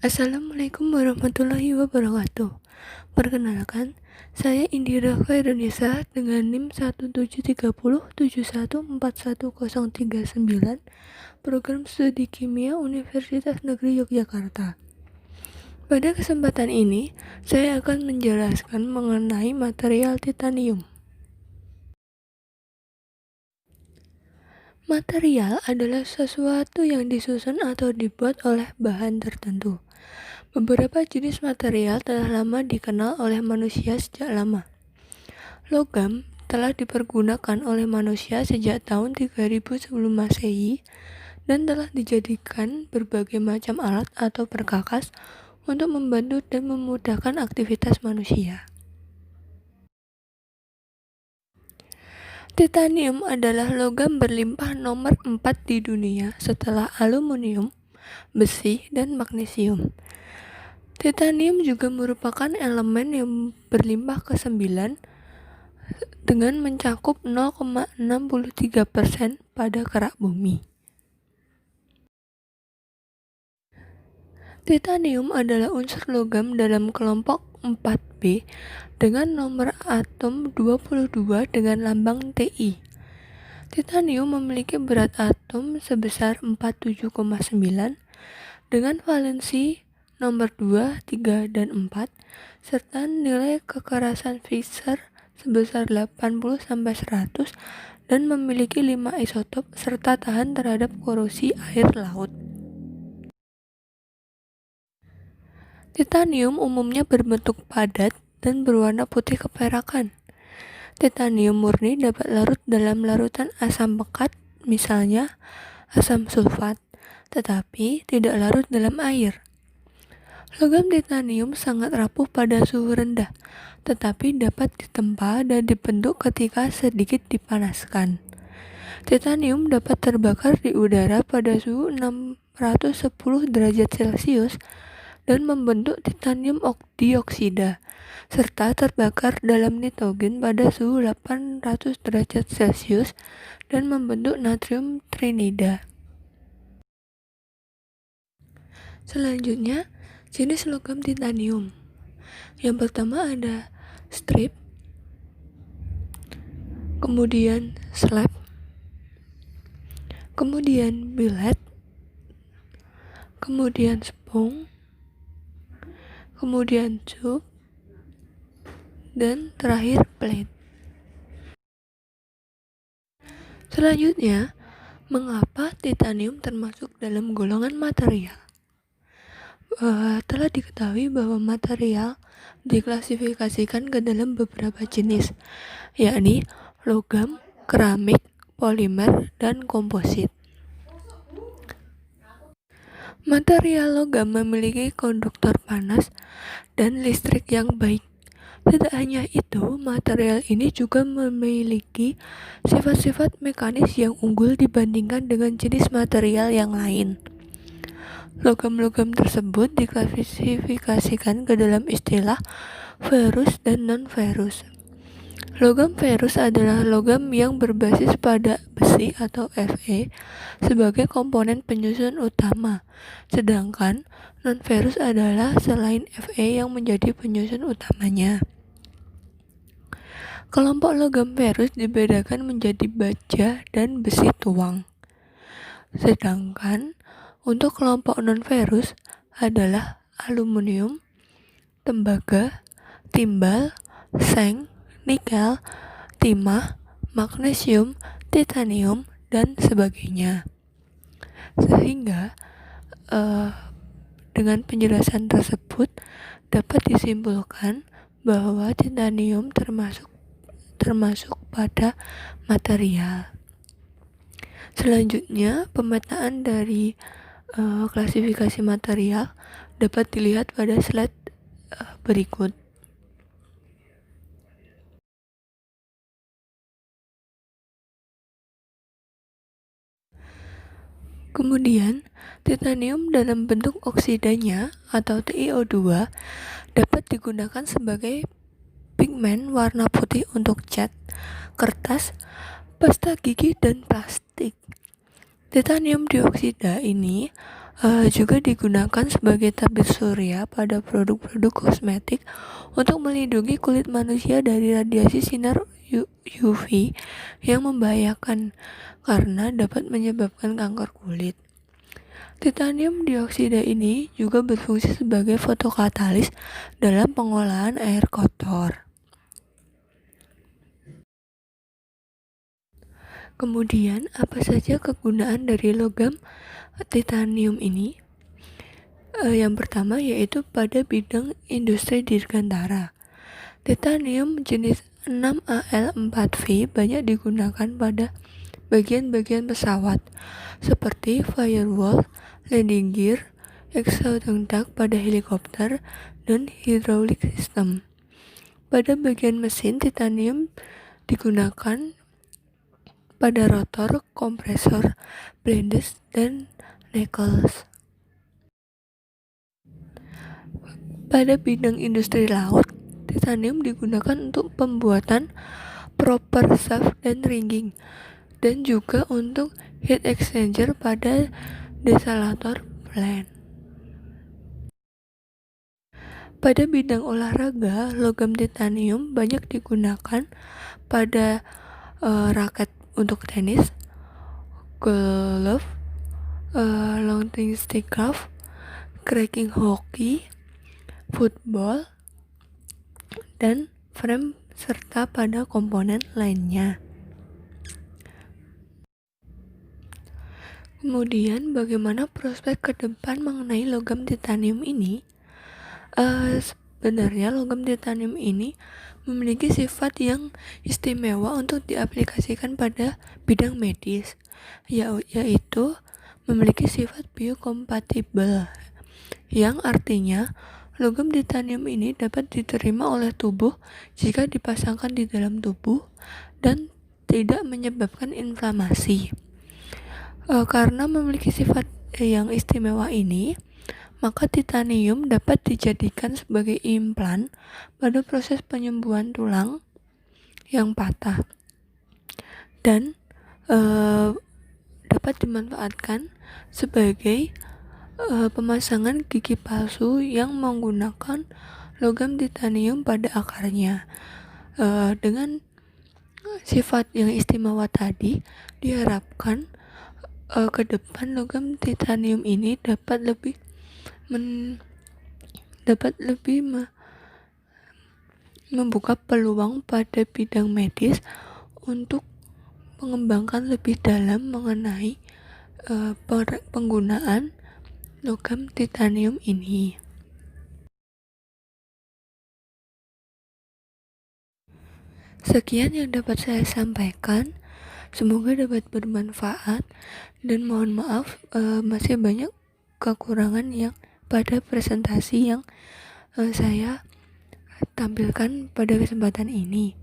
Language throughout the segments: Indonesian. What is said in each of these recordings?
Assalamualaikum warahmatullahi wabarakatuh. Perkenalkan, saya Indira Khairunisa dengan NIM 1730714141039, Program Studi Kimia Universitas Negeri Yogyakarta. Pada kesempatan ini, saya akan menjelaskan mengenai material titanium. Material adalah sesuatu yang disusun atau dibuat oleh bahan tertentu. Beberapa jenis material telah lama dikenal oleh manusia sejak lama. Logam telah dipergunakan oleh manusia sejak tahun 3000 sebelum Masehi dan telah dijadikan berbagai macam alat atau perkakas untuk membantu dan memudahkan aktivitas manusia. Titanium adalah logam berlimpah nomor 4 di dunia setelah aluminium, besi, dan magnesium. Titanium juga merupakan elemen yang berlimpah ke-9 dengan mencakup 0,63% pada kerak bumi. Titanium adalah unsur logam dalam kelompok 4B dengan nomor atom 22 dengan lambang Ti. Titanium memiliki berat atom sebesar 47,9 dengan valensi nomor 2, 3, dan 4 serta nilai kekerasan Fisher sebesar 80-100 dan memiliki 5 isotop serta tahan terhadap korosi air laut. Titanium umumnya berbentuk padat dan berwarna putih keperakan. Titanium murni dapat larut dalam larutan asam pekat, misalnya asam sulfat, tetapi tidak larut dalam air. Logam titanium sangat rapuh pada suhu rendah, tetapi dapat ditempa dan dibentuk ketika sedikit dipanaskan. Titanium dapat terbakar di udara pada suhu 610 derajat Celcius dan membentuk titanium dioksida, serta terbakar dalam nitrogen pada suhu 800 derajat Celcius dan membentuk natrium trinida. Selanjutnya, jenis logam titanium. Yang pertama ada strip, kemudian slab, kemudian billet, kemudian spong, kemudian tube, dan terakhir plate. Selanjutnya, mengapa titanium termasuk dalam golongan material? Telah diketahui bahwa material diklasifikasikan ke dalam beberapa jenis, yakni logam, keramik, polimer, dan komposit. Material logam memiliki konduktor panas dan listrik yang baik. Tidak hanya itu, material ini juga memiliki sifat-sifat mekanis yang unggul dibandingkan dengan jenis material yang lain. Logam-logam tersebut diklasifikasikan ke dalam istilah ferrous dan non-ferrous. Logam ferrous adalah logam yang berbasis pada besi atau Fe sebagai komponen penyusun utama, sedangkan non-ferrous adalah selain Fe yang menjadi penyusun utamanya. Kelompok logam ferrous dibedakan menjadi baja dan besi tuang. Sedangkan untuk kelompok non-ferrous adalah aluminium, tembaga, timbal, seng, nikel, timah, magnesium, titanium, dan sebagainya. Sehingga dengan penjelasan tersebut dapat disimpulkan bahwa titanium termasuk pada material. Selanjutnya, pemetaan dari klasifikasi material dapat dilihat pada slide berikut. Kemudian, titanium dalam bentuk oksidanya atau TiO2 dapat digunakan sebagai pigmen warna putih untuk cat, kertas, pasta gigi, dan plastik. Titanium dioksida ini Juga digunakan sebagai tabir surya pada produk-produk kosmetik untuk melindungi kulit manusia dari radiasi sinar UV yang membahayakan karena dapat menyebabkan kanker kulit. Titanium dioksida ini juga berfungsi sebagai fotokatalis dalam pengolahan air kotor. Kemudian, apa saja kegunaan dari logam titanium ini? Yang pertama yaitu pada bidang industri dirgantara. Titanium jenis 6Al4V banyak digunakan pada bagian-bagian pesawat seperti firewall, landing gear, exhaust duct pada helikopter, dan hydraulic system. Pada bagian mesin, titanium digunakan pada rotor, kompresor, blades, dan nacelles. Pada bidang industri laut, titanium digunakan untuk pembuatan proper shaft dan rigging, dan juga untuk heat exchanger pada desalator plant. Pada bidang olahraga, logam titanium banyak digunakan pada raket untuk tenis, golf, launching stick golf, cracking hoki, football, dan frame serta pada komponen lainnya. Kemudian bagaimana prospek ke depan mengenai logam titanium ini? Sebenarnya logam titanium ini memiliki sifat yang istimewa untuk diaplikasikan pada bidang medis, yaitu memiliki sifat biokompatibel, yang artinya logam titanium ini dapat diterima oleh tubuh jika dipasangkan di dalam tubuh dan tidak menyebabkan inflamasi. Karena memiliki sifat yang istimewa ini, maka titanium dapat dijadikan sebagai implan pada proses penyembuhan tulang yang patah dan dapat dimanfaatkan sebagai pemasangan gigi palsu yang menggunakan logam titanium pada akarnya. Dengan sifat yang istimewa tadi, diharapkan ke depan logam titanium ini dapat lebih membuka peluang pada bidang medis untuk mengembangkan lebih dalam mengenai penggunaan logam titanium ini. Sekian yang dapat saya sampaikan, semoga dapat bermanfaat, dan mohon maaf masih banyak kekurangan yang pada presentasi yang saya tampilkan pada kesempatan ini.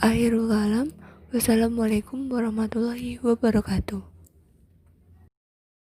Akhirul kalam, wassalamualaikum warahmatullahi wabarakatuh.